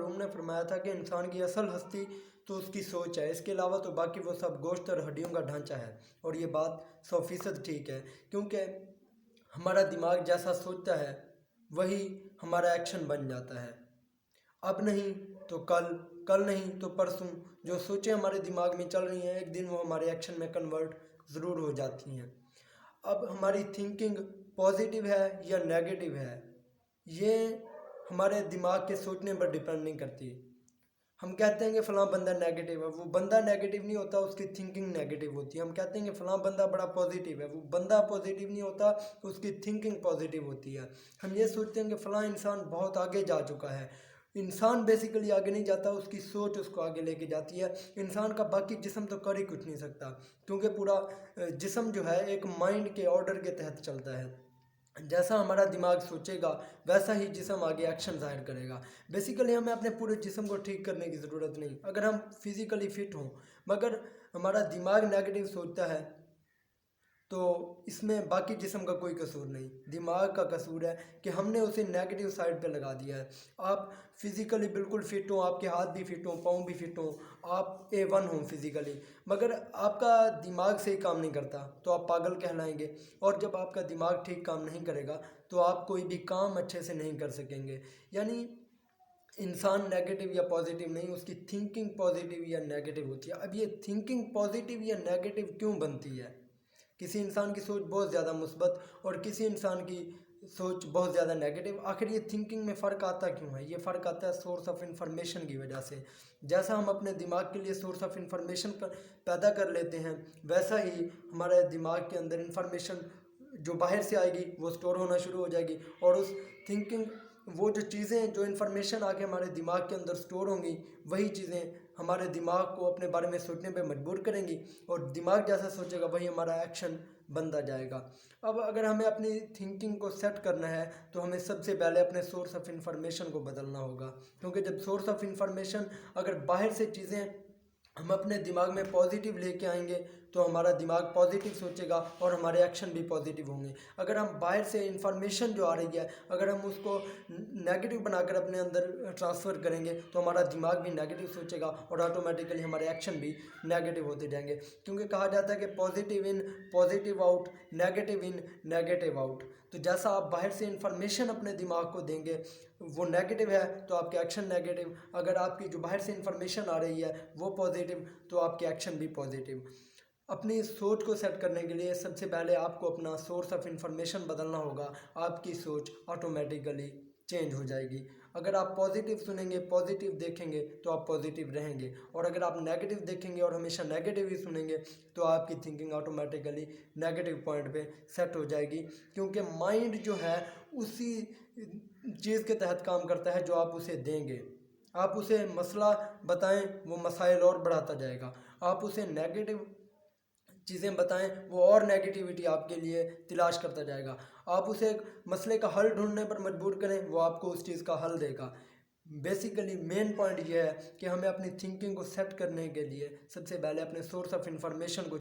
मरहूम ने फरमाया था कि इंसान की असल हस्ती तो उसकी सोच है, इसके अलावा तो बाकी वो सब गोश्त और हड्डियों का ढांचा है। और ये बात 100% ठीक है, क्योंकि हमारा दिमाग जैसा सोचता है वही हमारा एक्शन बन जाता है। अब नहीं तो कल, कल नहीं तो परसों, जो सोचें हमारे दिमाग में चल रही हैं एक दिन वो हमारे एक्शन में कन्वर्ट ज़रूर हो जाती हैं। अब हमारी थिंकिंग पॉजिटिव है या नेगेटिव है, ये हमारे दिमाग के सोचने पर डिपेंड नहीं करती। हम कहते हैं कि फ़लाँ बंदा नेगेटिव है, वो बंदा नेगेटिव नहीं होता, उसकी थिंकिंग नेगेटिव होती है। हम कहते हैं कि फ़लाँ बंदा बड़ा पॉजिटिव है, वो बंदा पॉजिटिव नहीं होता, उसकी थिंकिंग पॉजिटिव होती है। हम ये सोचते हैं कि फ़लाँ इंसान बहुत आगे जा चुका है। इंसान बेसिकली आगे नहीं जाता, उसकी सोच उसको आगे लेके जाती है। इंसान का बाकी जिस्म तो कर ही कुछ नहीं सकता, क्योंकि पूरा जिस्म जो है एक माइंड के ऑर्डर के तहत चलता है। जैसा हमारा दिमाग सोचेगा वैसा ही जिस्म आगे एक्शन ज़ाहिर करेगा। बेसिकली हमें अपने पूरे जिस्म को ठीक करने की ज़रूरत नहीं, अगर हम फिज़िकली फ़िट हों, मगर हमारा दिमाग नेगेटिव सोचता है तो इसमें बाकी जिस्म का कोई कसूर नहीं, दिमाग का कसूर है कि हमने उसे नेगेटिव साइड पे लगा दिया है। आप फिज़िकली बिल्कुल फ़िट हों, आपके हाथ भी फ़िट हों, पाँव भी फ़िट हों, आप A1 हों फिज़िकली, मगर आपका दिमाग सही काम नहीं करता तो आप पागल कहलाएंगे। और जब आपका दिमाग ठीक काम नहीं करेगा तो आप कोई भी काम अच्छे से नहीं कर सकेंगे। यानी इंसान नेगेटिव या पॉजिटिव नहीं, उसकी थिंकिंग पॉजिटिव या नेगेटिव होती है। अब ये थिंकिंग पॉजिटिव या नेगेटिव क्यों बनती है? किसी इंसान की सोच बहुत ज़्यादा मुस्बत और किसी इंसान की सोच बहुत ज़्यादा नेगेटिव, आखिर ये थिंकिंग में फ़र्क आता क्यों है? ये फ़र्क आता है सोर्स ऑफ इंफॉर्मेशन की वजह से। जैसा हम अपने दिमाग के लिए सोर्स ऑफ इंफॉर्मेशन पैदा कर लेते हैं, वैसा ही हमारे दिमाग के अंदर इंफॉर्मेशन जो बाहर से आएगी वो स्टोर होना शुरू हो जाएगी। और उस थिंकिंग, वो जो चीज़ें, जो इन्फॉर्मेशन आके हमारे दिमाग के अंदर स्टोर होंगी, वही चीज़ें हमारे दिमाग को अपने बारे में सोचने पे मजबूर करेंगी। और दिमाग जैसा सोचेगा वही हमारा एक्शन बनता जाएगा। अब अगर हमें अपनी थिंकिंग को सेट करना है तो हमें सबसे पहले अपने सोर्स ऑफ इंफॉर्मेशन को बदलना होगा, क्योंकि जब सोर्स ऑफ इंफॉर्मेशन, अगर बाहर से चीज़ें हम अपने दिमाग में पॉजिटिव लेके आएंगे तो हमारा दिमाग पॉजिटिव सोचेगा और हमारे एक्शन भी पॉजिटिव होंगे। अगर हम बाहर से इंफॉर्मेशन जो आ रही है, अगर हम उसको नेगेटिव बनाकर अपने अंदर ट्रांसफ़र करेंगे तो हमारा दिमाग भी नेगेटिव सोचेगा और ऑटोमेटिकली हमारे एक्शन भी नेगेटिव होते जाएंगे। क्योंकि कहा जाता है कि positive in positive out, negative in negative out. तो जैसा आप बाहर से इंफॉर्मेशन अपने दिमाग को देंगे वो नेगेटिव है तो आपके एक्शन नेगेटिव, अगर आपकी जो बाहर से इंफॉर्मेशन आ रही है वो पॉजिटिव तो आपके एक्शन भी पॉजिटिव। अपनी सोच को सेट करने के लिए सबसे पहले आपको अपना सोर्स ऑफ इंफॉर्मेशन बदलना होगा, आपकी सोच ऑटोमेटिकली चेंज हो जाएगी। अगर आप पॉजिटिव सुनेंगे, पॉजिटिव देखेंगे तो आप पॉजिटिव रहेंगे, और अगर आप नेगेटिव देखेंगे और हमेशा नेगेटिव ही सुनेंगे तो आपकी थिंकिंग ऑटोमेटिकली नेगेटिव पॉइंट पे सेट हो जाएगी। क्योंकि माइंड जो है उसी चीज़ के तहत काम करता है जो आप उसे देंगे। आप उसे मसला बताएं वो मसाइल और बढ़ाता जाएगा, आप उसे नेगेटिव चीज़ें बताएं वो और नेगेटिविटी आपके लिए तलाश करता जाएगा। आप उसे एक मसले का हल ढूंढने पर मजबूर करें वो आपको उस चीज़ का हल देगा। बेसिकली मेन पॉइंट ये है कि हमें अपनी थिंकिंग को सेट करने के लिए सबसे पहले अपने सोर्स ऑफ इंफॉर्मेशन को